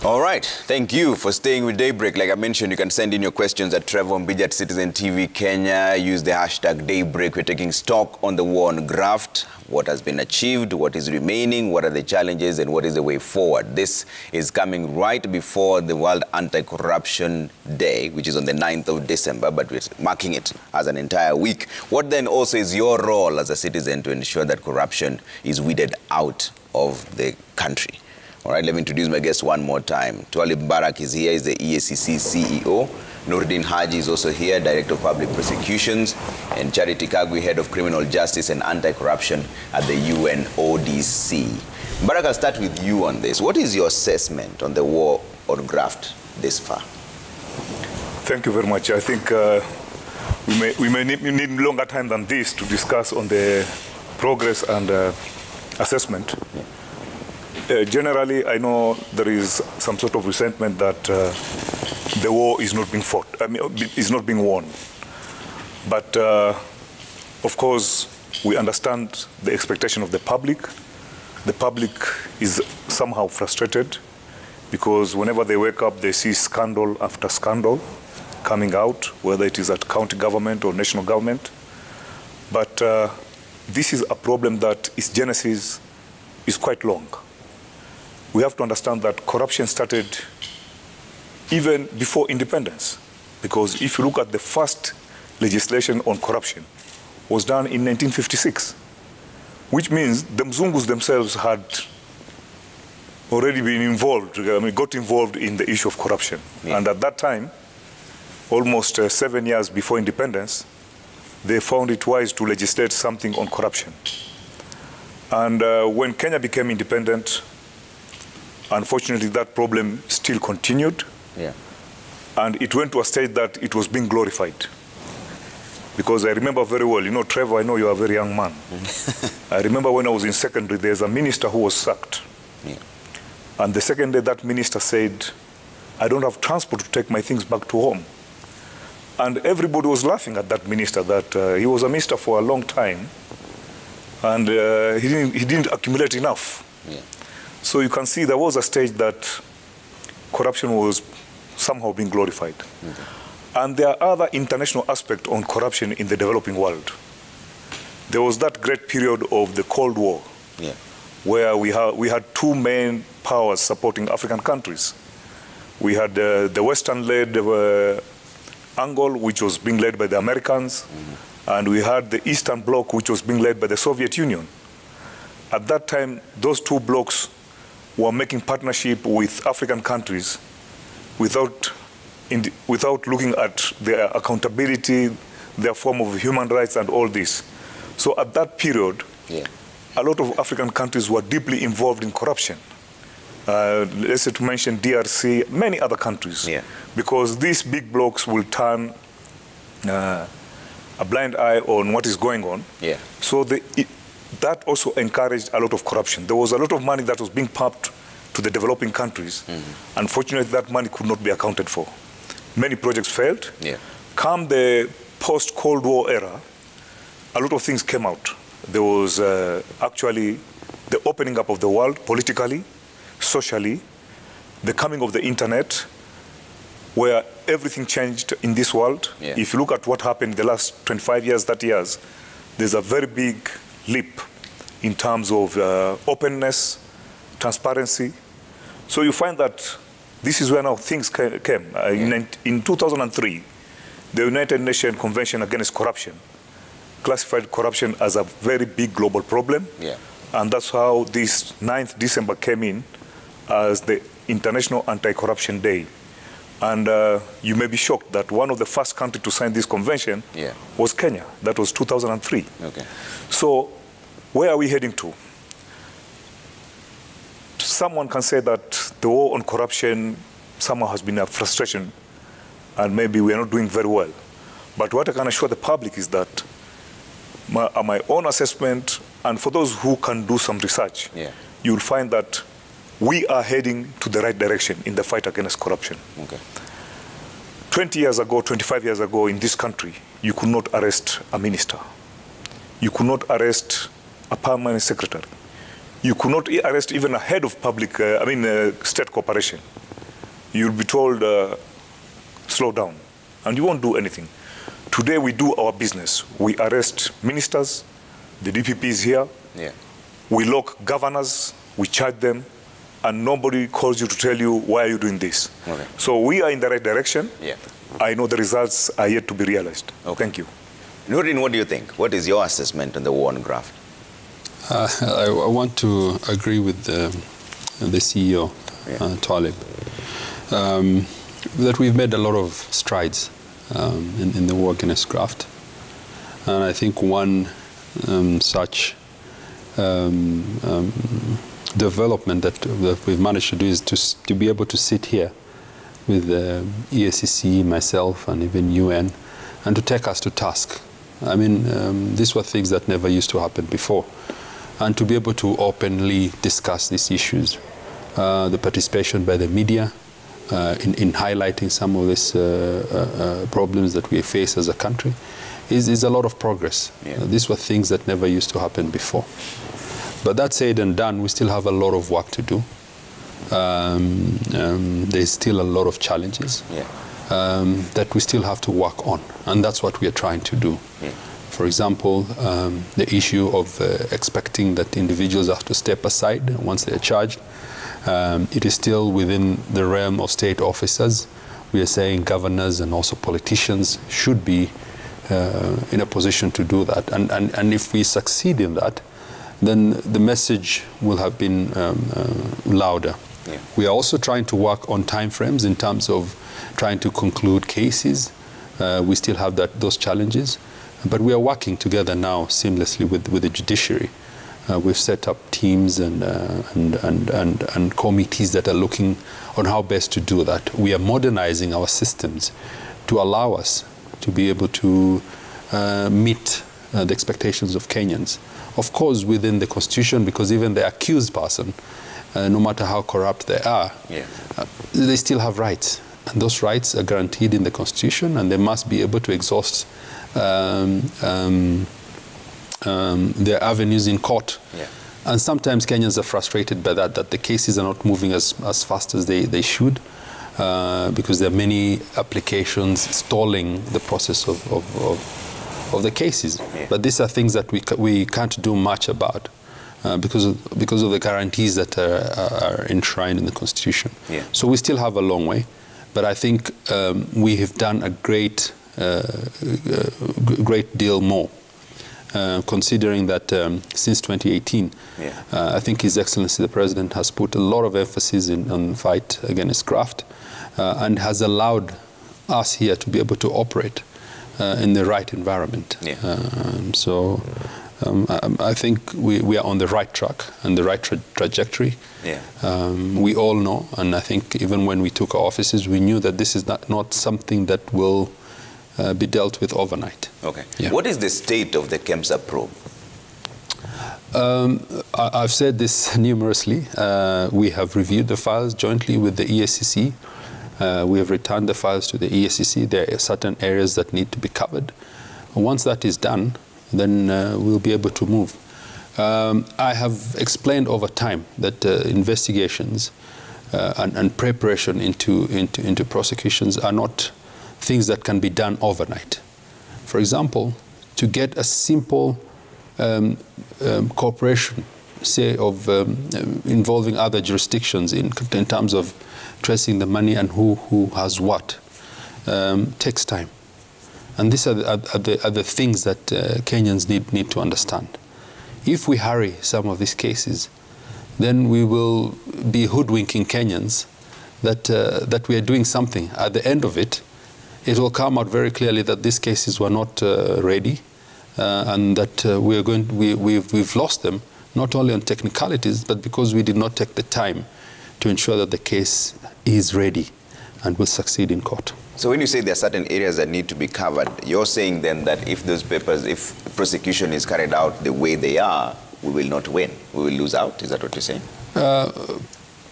All right. Thank you for staying with Daybreak. Like I mentioned, you can send in your questions at Trevor Mbiji at Citizen TV Kenya. Use the hashtag Daybreak. We're taking stock on the war on graft. What has been achieved, what is remaining, what are the challenges, and what is the way forward. This is coming right before the World Anti-Corruption Day, which is on the 9th of December, but we're marking it as an entire week. What then also is your role as a citizen to ensure that corruption is weeded out of the country? All right, let me introduce my guest one more time. Twalib Barak is here, he's the EACC CEO. Nuruddin Haji is also here, Director of Public Prosecutions. And Charity Kagwe, Head of Criminal Justice and Anti-Corruption at the UNODC. Barak, I'll start with you on this. What is your assessment on the war on graft this far? Thank you very much. I think we may need longer time than this to discuss on the progress and assessment. Yeah. Generally, I know there is some sort of resentment that the war is not being fought, is not being won. But of course, we understand the expectation of the public. The public is somehow frustrated because whenever they wake up, they see scandal after scandal coming out, whether it is at county government or national government. But this is a problem that its genesis is quite long. We have to understand that corruption started even before independence, because if you look at the first legislation on corruption was done in 1956, which means the Mzungus themselves had already been involved, got involved in the issue of corruption. Yeah. And at that time, almost 7 years before independence, they found it wise to legislate something on corruption. And when Kenya became independent, unfortunately, that problem still continued. Yeah. And it went to a stage that it was being glorified. Because I remember very well, you know, Trevor, I know you are a very young man. I remember when I was in secondary, there's a minister who was sacked. Yeah. And the second day, that minister said, I don't have transport to take my things back to home. And everybody was laughing at that minister, that he was a minister for a long time, and he didn't accumulate enough. Yeah. So you can see there was a stage that corruption was somehow being glorified. Okay. And there are other international aspects on corruption in the developing world. There was that great period of the Cold War, yeah, where we had two main powers supporting African countries. We had the Western-led angle, which was being led by the Americans, and we had the Eastern Bloc, which was being led by the Soviet Union. At that time, those two blocs were making partnership with African countries without looking at their accountability, their form of human rights and all this. So at that period, yeah, a lot of African countries were deeply involved in corruption. Let's say to mention DRC, many other countries. Yeah. Because these big blocs will turn a blind eye on what is going on. Yeah. So that also encouraged a lot of corruption. There was a lot of money that was being pumped to the developing countries. Mm-hmm. Unfortunately, that money could not be accounted for. Many projects failed. Yeah. Come the post-Cold War era, a lot of things came out. There was actually the opening up of the world politically, socially, the coming of the internet, where everything changed in this world. Yeah. If you look at what happened in the last 25 years, 30 years, there's a very big leap in terms of openness, transparency. So you find that this is where now things came. In 2003, the United Nations Convention Against Corruption classified corruption as a very big global problem. Yeah. And that's how this 9th December came in as the International Anti-Corruption Day. And you may be shocked that one of the first countries to sign this convention, yeah, was Kenya. That was 2003. Okay. So where are we heading to? Someone can say that the war on corruption somehow has been a frustration and maybe we are not doing very well. But what I can assure the public is that my own assessment, and for those who can do some research, yeah, you'll find that we are heading to the right direction in the fight against corruption. Okay. 20 years ago, 25 years ago in this country, you could not arrest a minister. You could not arrest a permanent secretary. You could not arrest even a head of public, state corporation. you'll be told, slow down, and you won't do anything. Today we do our business. We arrest ministers, the DPP is here. Yeah. We lock governors, we charge them, and nobody calls you to tell you, why are you doing this? Okay. So we are in the right direction. Yeah. I know the results are yet to be realized. Okay. Thank you. Nurin, what do you think? What is your assessment on the war on graft? I want to agree with the CEO, Talib, that we've made a lot of strides in the war against graft. And I think one such development that we've managed to do is to be able to sit here with the EACC, myself, and even UN, and to take us to task. I mean, these were things that never used to happen before. And to be able to openly discuss these issues, the participation by the media in highlighting some of these problems that we face as a country is a lot of progress. Yeah. These were things that never used to happen before. But that said and done, we still have a lot of work to do. There's still a lot of challenges that we still have to work on, and that's what we are trying to do. Yeah. For example, the issue of expecting that individuals have to step aside once they're charged. It is still within the realm of state officers. We are saying governors and also politicians should be in a position to do that. And if we succeed in that, then the message will have been louder. Yeah. We are also trying to work on timeframes in terms of trying to conclude cases. We still have those challenges, but we are working together now seamlessly with the judiciary. We've set up teams and committees that are looking on how best to do that. We are modernizing our systems to allow us to be able to meet the expectations of Kenyans. Of course, within the Constitution, because even the accused person, no matter how corrupt they are, they still have rights. And those rights are guaranteed in the Constitution, and they must be able to exhaust their avenues in court. Yeah. And sometimes Kenyans are frustrated by that the cases are not moving as fast as they should, because there are many applications stalling the process of the cases. Yeah. But these are things that we can't do much about because of the guarantees that are enshrined in the Constitution. Yeah. So we still have a long way, but I think we have done a great deal more. Considering that since 2018, I think His Excellency the President has put a lot of emphasis on fight against graft and has allowed us here to be able to operate in the right environment. So I think we are on the right track and the right trajectory. We all know, and I think even when we took our offices, we knew that this is not something that will be dealt with overnight. Okay. What is the state of the Kemsa probe? I've said this numerously. We have reviewed the files jointly with the EACC. We have returned the files to the EACC. There are certain areas that need to be covered. Once that is done, then we'll be able to move. I have explained over time that investigations and preparation into prosecutions are not things that can be done overnight. For example, to get a simple cooperation, say, of involving other jurisdictions in terms of tracing the money and who has what, takes time. And these are the things that Kenyans need to understand. If we hurry some of these cases, then we will be hoodwinking Kenyans that we are doing something. At the end of it, it will come out very clearly that these cases were not ready, and that we've lost them, not only on technicalities, but because we did not take the time to ensure that the case is ready and will succeed in court. So when you say there are certain areas that need to be covered, you're saying then that if those papers, if prosecution is carried out the way they are, we will not win, we will lose out? Is that what you're saying?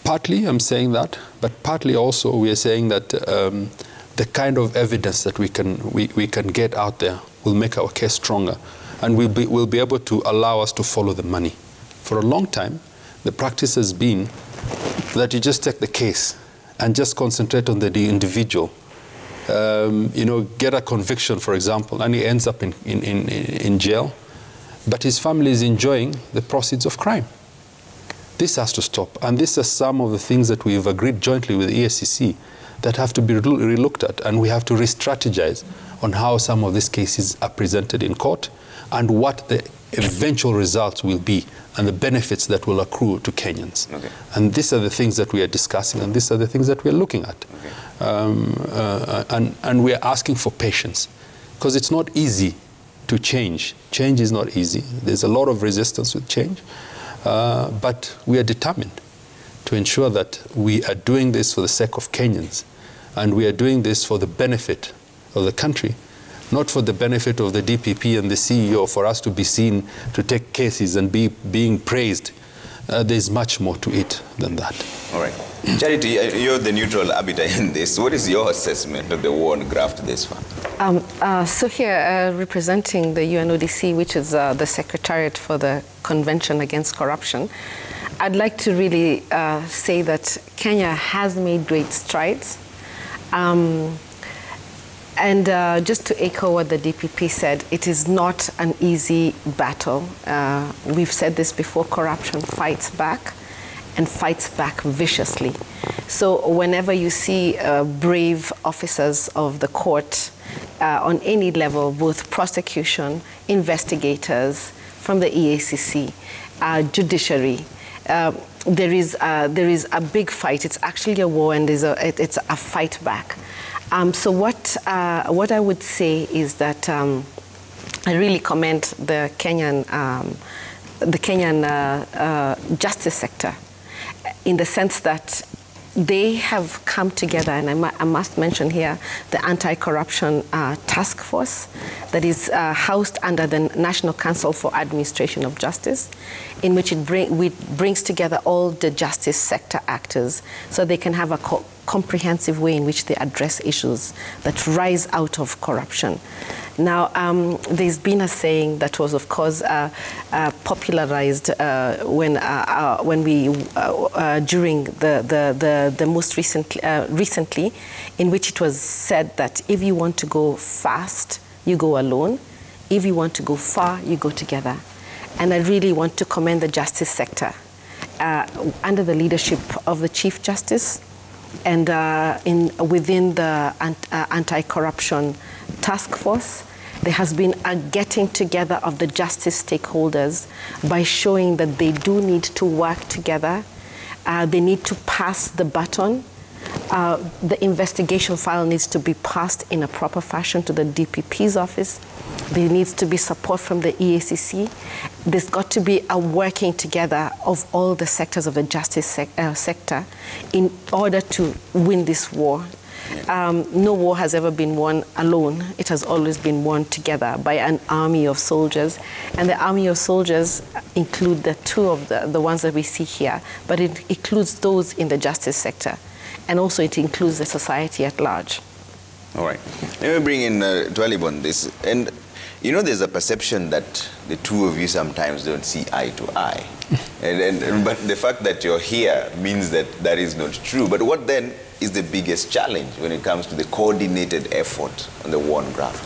Partly I'm saying that, but partly also we are saying that the kind of evidence that we can get out there will make our case stronger, and will be able to allow us to follow the money. For a long time, the practice has been that you just take the case and just concentrate on the individual, get a conviction, for example, and he ends up in jail, but his family is enjoying the proceeds of crime. This has to stop, and these are some of the things that we've agreed jointly with EACC that have to be re-looked at, and we have to re-strategize on how some of these cases are presented in court and what the eventual results will be and the benefits that will accrue to Kenyans. Okay. And these are the things that we are discussing, and these are the things that we are looking at. Okay. And we are asking for patience, because it's not easy to change. Change is not easy. There's a lot of resistance with change, but we are determined to ensure that we are doing this for the sake of Kenyans, and we are doing this for the benefit of the country, not for the benefit of the DPP and the CEO, for us to be seen to take cases and being praised. There's much more to it than that. All right. Charity, you're the neutral arbiter in this. What is your assessment of the war on graft this far? So here, representing the UNODC, which is the Secretariat for the Convention Against Corruption, I'd like to really say that Kenya has made great strides. And just to echo what the DPP said, it is not an easy battle. We've said this before, corruption fights back and fights back viciously. So whenever you see brave officers of the court on any level, both prosecution, investigators from the EACC, judiciary, there is a big fight. It's actually a war, and it's a fight back. So what I would say is that I really commend the Kenyan justice sector, in the sense that they have come together, and I must mention here the Anti-Corruption Task Force that is housed under the National Council for Administration of Justice, in which it brings together all the justice sector actors so they can have a comprehensive way in which they address issues that rise out of corruption. Now, there's been a saying that was, of course, popularized when we during the most recently, in which it was said that if you want to go fast, you go alone. If you want to go far, you go together. And I really want to commend the justice sector under the leadership of the Chief Justice and within the Anti-Corruption Task Force. There has been a getting together of the justice stakeholders by showing that they do need to work together. They need to pass the baton. The investigation file needs to be passed in a proper fashion to the DPP's office. There needs to be support from the EACC. There's got to be a working together of all the sectors of the justice sector in order to win this war. No war has ever been won alone. It has always been won together by an army of soldiers. And the army of soldiers include the two of the ones that we see here, but it includes those in the justice sector. And also it includes the society at large. All right. Let me bring in Twalib on this. And you know, there's a perception that the two of you sometimes don't see eye to eye. But the fact that you're here means that that is not true. But what then is the biggest challenge when it comes to the coordinated effort on the war on graft?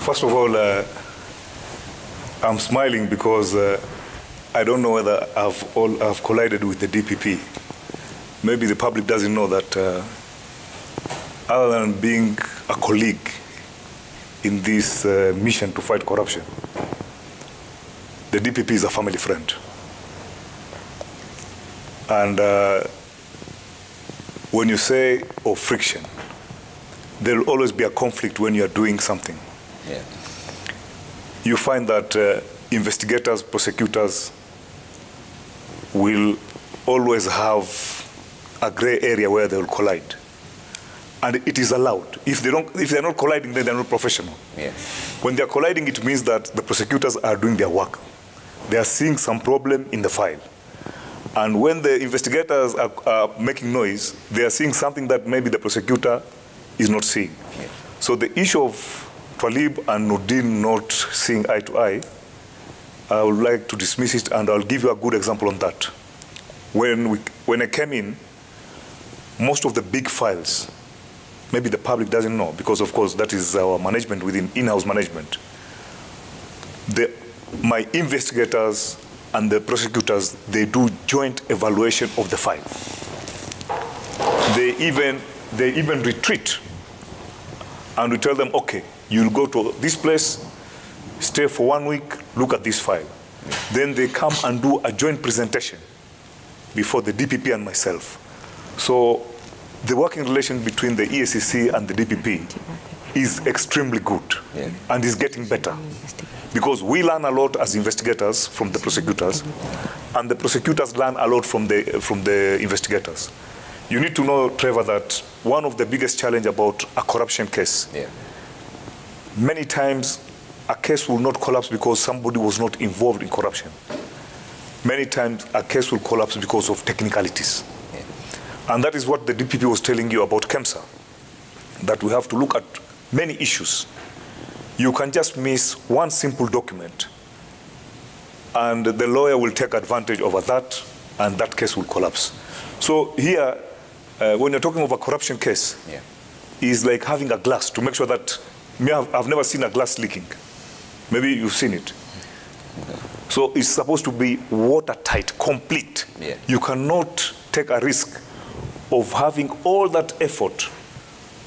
First of all, I'm smiling because I don't know whether I've collided with the DPP. Maybe the public doesn't know that other than being a colleague in this mission to fight corruption, the DPP is a family friend. And when you say of friction, there will always be a conflict when you are doing something. Yeah. You find that investigators, prosecutors will always have a gray area where they will collide. And it is allowed. If they're not colliding, then they're not professional. Yeah. When they're colliding, it means that the prosecutors are doing their work. They are seeing some problem in the file. And when the investigators are making noise, they are seeing something that maybe the prosecutor is not seeing. Yeah. So the issue of Twalib and Nordin not seeing eye to eye, I would like to dismiss it, and I'll give you a good example on that. When I came in, most of the big files, maybe the public doesn't know, because of course that is our management within in-house management. My investigators and the prosecutors, they do joint evaluation of the file. They even retreat, and we tell them, okay, you'll go to this place, stay for 1 week, look at this file. Then they come and do a joint presentation before the DPP and myself. So the working relation between the EACC and the DPP is extremely good, and is getting better. Because we learn a lot as investigators from the prosecutors, and the prosecutors learn a lot from the investigators. You need to know, Trevor, that one of the biggest challenges about a corruption case, many times a case will not collapse because somebody was not involved in corruption. Many times a case will collapse because of technicalities. And that is what the DPP was telling you about Kemsa, that we have to look at many issues. You can just miss one simple document, and the lawyer will take advantage over that, and that case will collapse. So here, when you're talking of a corruption case, is like having a glass to make sure that, I've never seen a glass leaking. Maybe you've seen it. So it's supposed to be watertight, complete. You cannot take a risk of having all that effort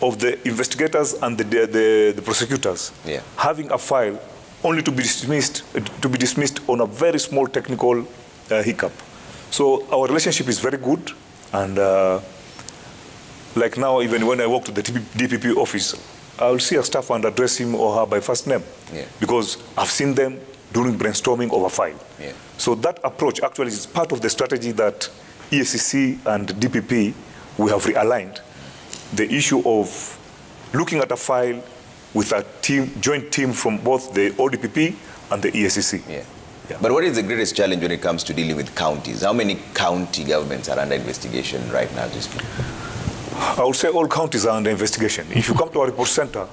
of the investigators and the prosecutors, having a file only to be dismissed on a very small technical hiccup. So our relationship is very good, and like now, even when I walk to the DPP office, I'll see a staff and address him or her by first name, because I've seen them during brainstorming of a file. So that approach actually is part of the strategy that EACC and DPP, we have realigned. The issue of looking at a file with a joint team from both the ODPP and the EACC. But what is the greatest challenge when it comes to dealing with counties? How many county governments are under investigation right now? I would say all counties are under investigation. If you come to our report center,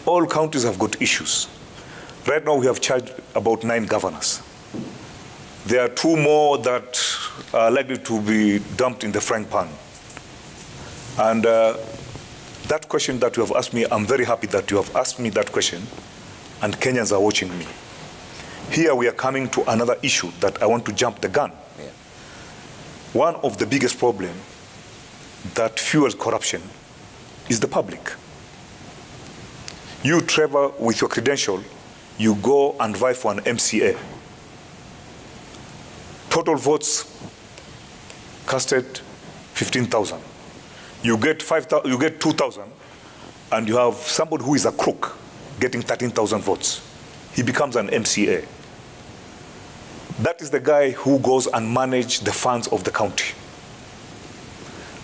all counties have got issues. Right now we have charged about 9 governors. There are 2 more that are likely to be dumped in the frying pan. And that question that you have asked me, I'm very happy that you have asked me that question, and Kenyans are watching me. Here we are coming to another issue that I want to jump the gun. One of the biggest problems that fuels corruption is the public. You, Trevor, with your credential, you go and vie for an MCA. Total votes casted 15,000. You get 2,000, and you have somebody who is a crook getting 13,000 votes. He becomes an MCA. That is the guy who goes and manages the funds of the county.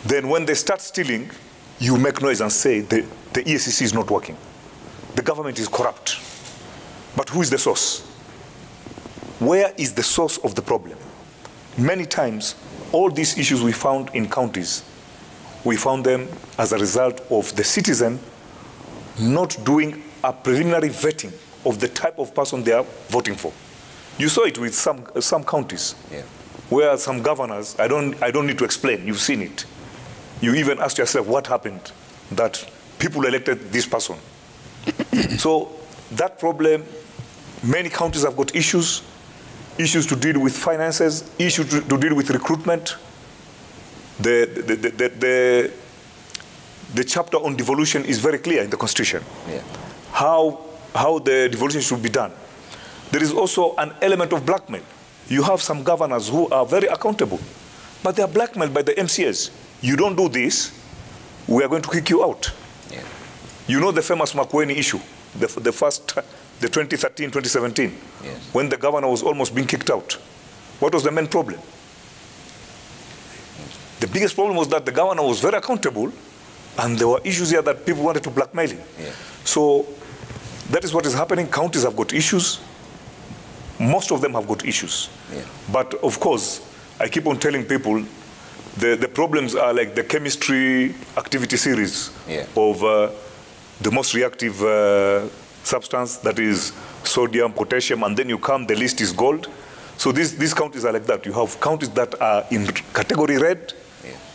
Then when they start stealing, you make noise and say the EACC is not working. The government is corrupt. But who is the source? Where is the source of the problem? Many times, all these issues we found in counties, we found them as a result of the citizen not doing a preliminary vetting of the type of person they are voting for. You saw it with some counties, where some governors, I don't need to explain, you've seen it. You even asked yourself what happened that people elected this person. So that problem, many counties have got issues to deal with finances, issues to deal with recruitment. The chapter on devolution is very clear in the Constitution. How the devolution should be done. There is also an element of blackmail. You have some governors who are very accountable, but they are blackmailed by the MCAs. You don't do this, we are going to kick you out. You know the famous Makueni issue, the 2013, 2017, when the governor was almost being kicked out. What was the main problem? The biggest problem was that the governor was very accountable, and there were issues here that people wanted to blackmail him. So that is what is happening. Counties have got issues. Most of them have got issues. But of course, I keep on telling people, the problems are like the chemistry activity series of the most reactive substance, that is sodium, potassium, and then you come, the list is gold. So these counties are like that. You have counties that are in category red,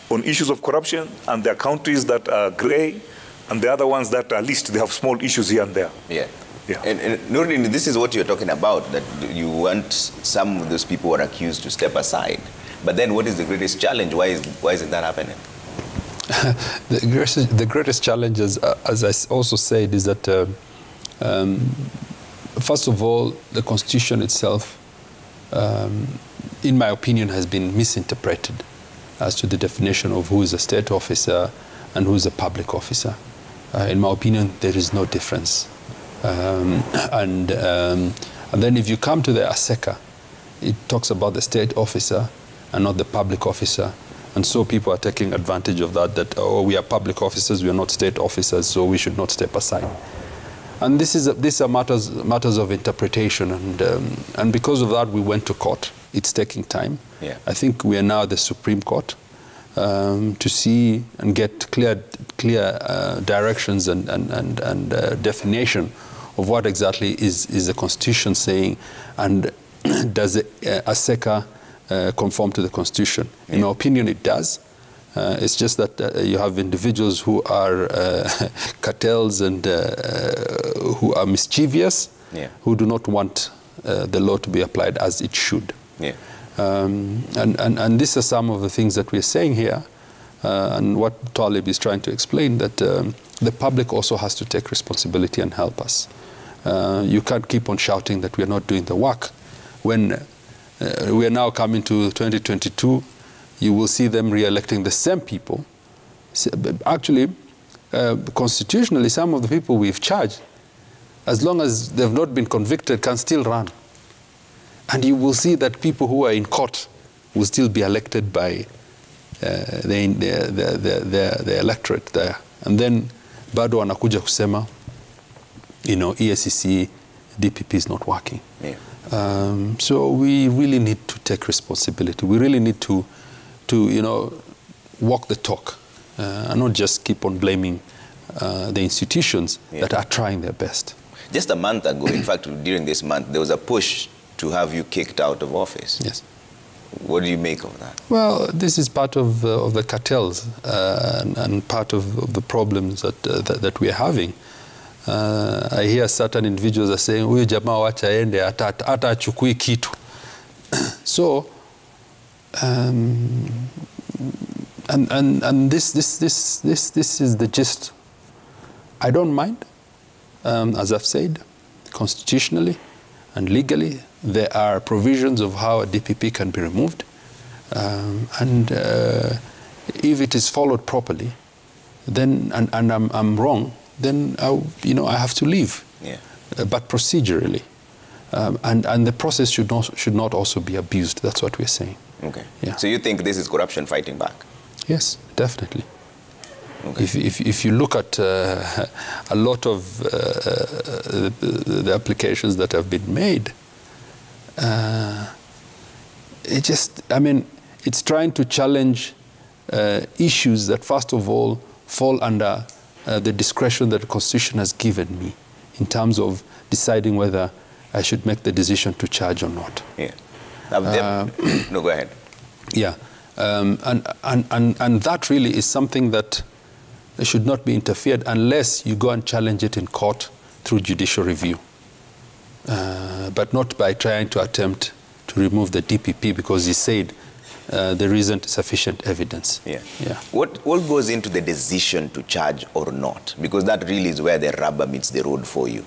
on issues of corruption, and there are countries that are grey, and the other ones that at least they have small issues here and there. Yeah. Yeah. And Nuruddin, this is what you're talking about, that you want some of those people who are accused to step aside. But then what is the greatest challenge? Why isn't that happening? The greatest challenge, as I also said, is that, first of all, the Constitution itself, in my opinion, has been misinterpreted as to the definition of who is a state officer and who is a public officer. In my opinion, there is no difference. And then if you come to the ASECA, it talks about the state officer and not the public officer. And so people are taking advantage of that, oh, we are public officers, we are not state officers, so we should not step aside. And these are matters of interpretation, and because of that, we went to court. It's taking time. Yeah. I think we are now at the Supreme Court to see and get clear directions and definition of what exactly is the Constitution saying, and does the ASECA conform to the Constitution? Yeah. In my opinion, it does. It's just that you have individuals who are cartels and who are mischievous, yeah, who do not want the law to be applied as it should. Yeah. And these are some of the things that we're saying here, and what Talib is trying to explain, that the public also has to take responsibility and help us. You can't keep on shouting that we are not doing the work. When we are now coming to 2022, you will see them re-electing the same people. Actually, constitutionally, some of the people we've charged, as long as they've not been convicted, can still run. And you will see that people who are in court will still be elected by the electorate there. And then bado wanakuja kusema, you know, EACC, DPP is not working. Yeah. So we really need to take responsibility. We really need to you know, walk the talk and not just keep on blaming the institutions, yeah, that are trying their best. Just a month ago, in fact, during this month, there was a push to have you kicked out of office. Yes. What do you make of that? Well, this is part of the cartels and part of the problems that we are having. I hear certain individuals are saying, "Huyu jamaa wacha aende, hata achukui kitu." So, and this is the gist. I don't mind, as I've said, constitutionally and legally, there are provisions of how a DPP can be removed, and if it is followed properly, then and I'm wrong, then I have to leave. Yeah. But procedurally, and the process should not also be abused. That's what we're saying. Okay. Yeah. So you think this is corruption fighting back? Yes, definitely. Okay. If you look at a lot of the applications that have been made, it's trying to challenge issues that, first of all, fall under the discretion that the Constitution has given me in terms of deciding whether I should make the decision to charge or not. Yeah. No, go ahead. Yeah. And that really is something that should not be interfered unless you go and challenge it in court through judicial review, but not by trying to attempt to remove the DPP because he said there isn't sufficient evidence. Yeah. Yeah. What goes into the decision to charge or not? Because that really is where the rubber meets the road for you.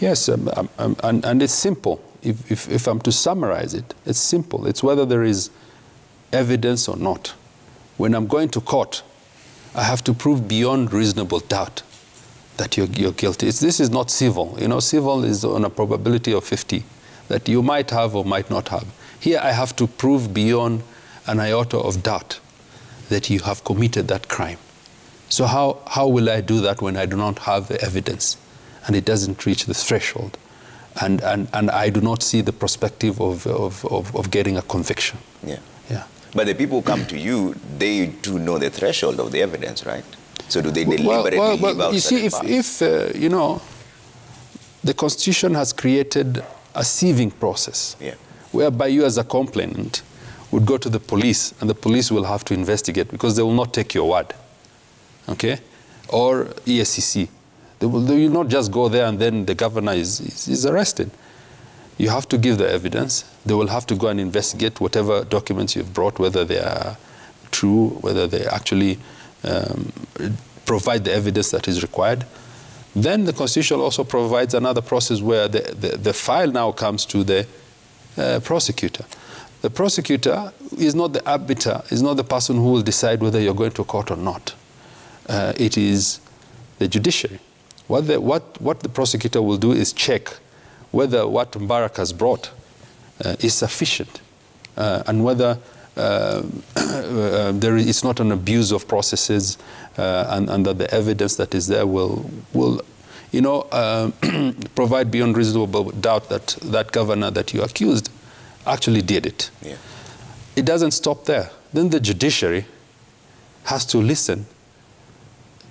Yes, and it's simple. If I'm to summarize it, it's simple. It's whether there is evidence or not. When I'm going to court, I have to prove beyond reasonable doubt that you're guilty. This is not civil. You know, civil is on a probability of 50 that you might have or might not have. Here I have to prove beyond an iota of doubt that you have committed that crime. So how will I do that when I do not have the evidence and it doesn't reach the threshold? And I do not see the perspective of getting a conviction. Yeah. Yeah. But the people who come to you, they do know the threshold of the evidence, right? So do they deliberately leave out? You see, if you know, the Constitution has created a sieving process, yeah, whereby you as a complainant would go to the police, and the police will have to investigate because they will not take your word, okay? Or EACC. They will not just go there and then the governor is arrested. You have to give the evidence. They will have to go and investigate whatever documents you've brought, whether they are true, whether they actually provide the evidence that is required. Then the Constitution also provides another process where the file now comes to the prosecutor. The prosecutor is not the arbiter, is not the person who will decide whether you're going to court or not. It is the judiciary. What the prosecutor will do is check whether what Mbarak has brought is sufficient and whether it's not an abuse of processes and that the evidence that is there will provide beyond reasonable doubt that that governor that you accused actually did it. Yeah. It doesn't stop there. Then the judiciary has to listen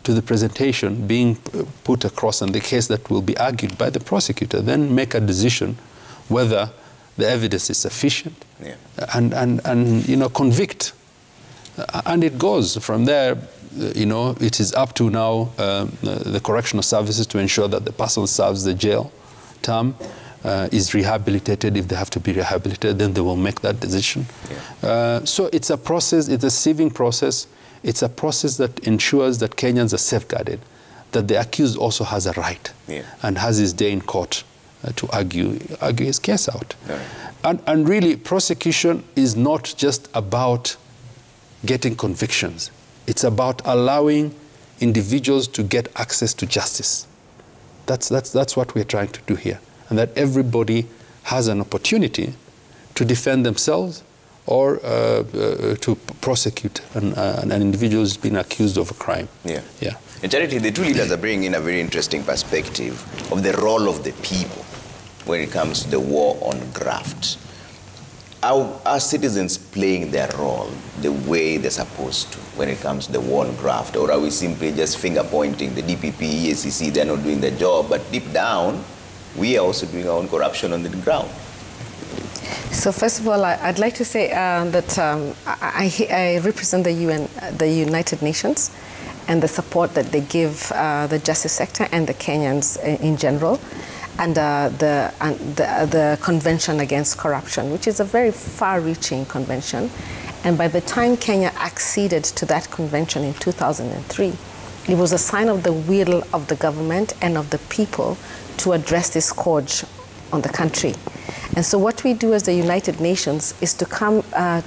to the presentation being put across and the case that will be argued by the prosecutor, then make a decision whether the evidence is sufficient, yeah, and convict. And it goes from there. It is up to now the correctional services to ensure that the person serves the jail term, is rehabilitated. If they have to be rehabilitated, then they will make that decision. Yeah. So it's a process, it's a sieving process. It's a process that ensures that Kenyans are safeguarded, that the accused also has a right, yeah, and has his day in court to argue his case out. Right. And really, prosecution is not just about getting convictions. It's about allowing individuals to get access to justice. That's what we're trying to do here, and that everybody has an opportunity to defend themselves or to prosecute an individual who's been accused of a crime. Yeah. Yeah. In Charity, the two leaders are bringing in a very interesting perspective of the role of the people when it comes to the war on graft. Are citizens playing their role the way they're supposed to when it comes to the war on graft? Or are we simply just finger-pointing the DPP, EACC, they're not doing their job, but deep down, we are also doing our own corruption on the ground? So first of all, I'd like to say that I represent the UN, the United Nations, and the support that they give the justice sector and the Kenyans in general, and the Convention Against Corruption, which is a very far-reaching convention. And by the time Kenya acceded to that convention in 2003, it was a sign of the will of the government and of the people to address this scourge on the country. And so what we do as the United Nations is to come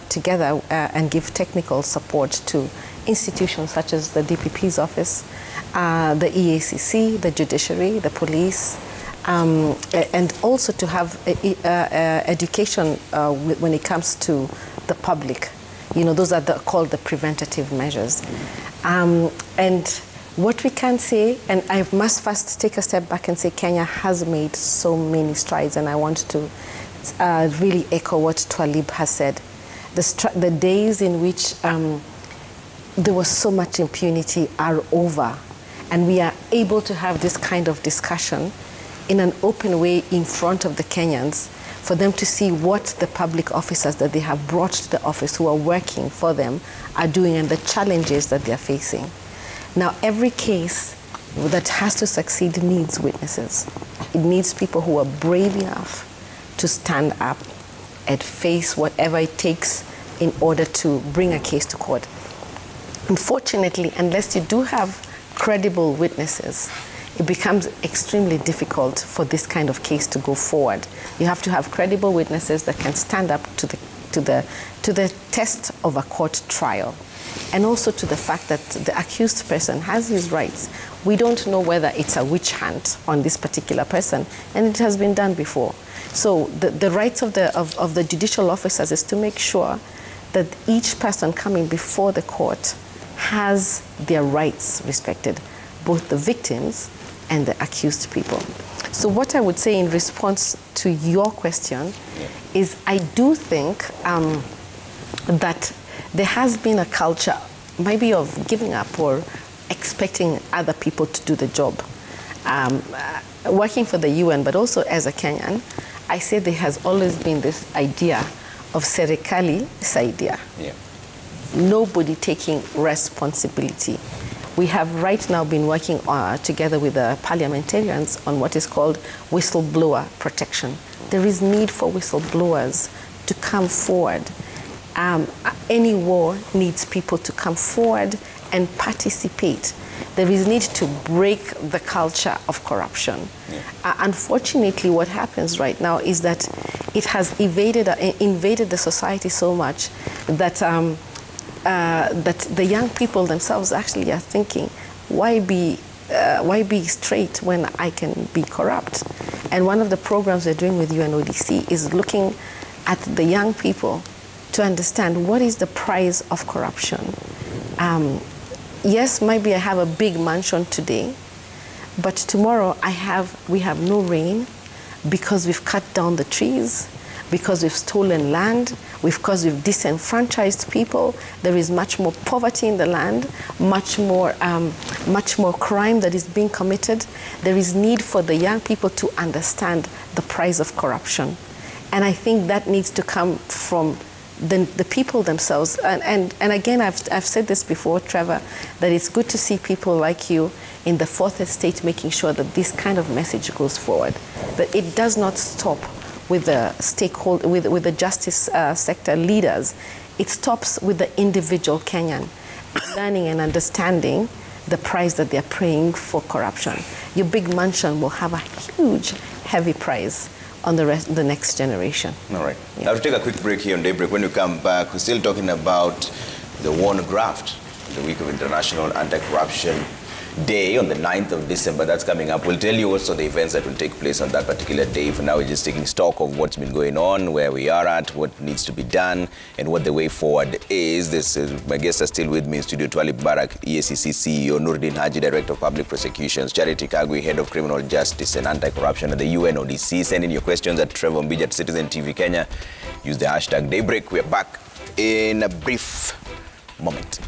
together and give technical support to institutions such as the DPP's office, the EACC, the judiciary, the police, and also to have education when it comes to the public. Those are called the preventative measures. And what we can say, and I must first take a step back and say Kenya has made so many strides, and I want to really echo what Twalib has said. The days in which there was so much impunity are over, and we are able to have this kind of discussion in an open way in front of the Kenyans, for them to see what the public officers that they have brought to the office who are working for them are doing and the challenges that they are facing. Now, every case that has to succeed needs witnesses. It needs people who are brave enough to stand up and face whatever it takes in order to bring a case to court. Unfortunately, unless you do have credible witnesses, it becomes extremely difficult for this kind of case to go forward. You have to have credible witnesses that can stand up to the test of a court trial, and also to the fact that the accused person has his rights. We don't know whether it's a witch hunt on this particular person, and it has been done before. So the rights of the judicial officers is to make sure that each person coming before the court has their rights respected, both the victims and the accused people. So what I would say in response to your question is I do think that there has been a culture maybe of giving up or expecting other people to do the job. Working for the UN, but also as a Kenyan, I say there has always been this idea of serikali saidia. Yeah. Nobody taking responsibility. We have right now been working together with the parliamentarians on what is called whistleblower protection. There is need for whistleblowers to come forward. Any war needs people to come forward and participate. There is need to break the culture of corruption. Yeah. Unfortunately, what happens right now is that it has invaded the society so much that that the young people themselves actually are thinking, why be straight when I can be corrupt? And one of the programs we're doing with UNODC is looking at the young people to understand what is the price of corruption. Yes, maybe I have a big mansion today, but tomorrow we have no rain because we've cut down the trees, because we've stolen land, because we've disenfranchised people. There is much more poverty in the land, much more crime that is being committed. There is need for the young people to understand the price of corruption. And I think that needs to come from the people themselves. And again, I've said this before, Trevor, that it's good to see people like you in the fourth estate making sure that this kind of message goes forward, that it does not stop with the stakeholder, with the justice sector leaders. It stops with the individual Kenyan learning and understanding the price that they're paying for corruption. Your big mansion will have a huge, heavy price on the next generation. All right. Yeah. Now to take a quick break here on Daybreak. When you come back, we're still talking about the war on graft, the week of International Anti-Corruption Day on the 9th of December. That's coming up. We'll tell you also the events that will take place on that particular day. For now, we're just taking stock of what's been going on, where we are at, what needs to be done, and what the way forward is. My guests are still with me in studio. Twali Barak, EACC CEO, Nurdin Haji, Director of Public Prosecutions, Charity Kagwe, Head of Criminal Justice and Anti-Corruption at the UNODC. Send in your questions at Trevor Mbija at Citizen TV Kenya. Use the hashtag Daybreak. We're back in a brief moment.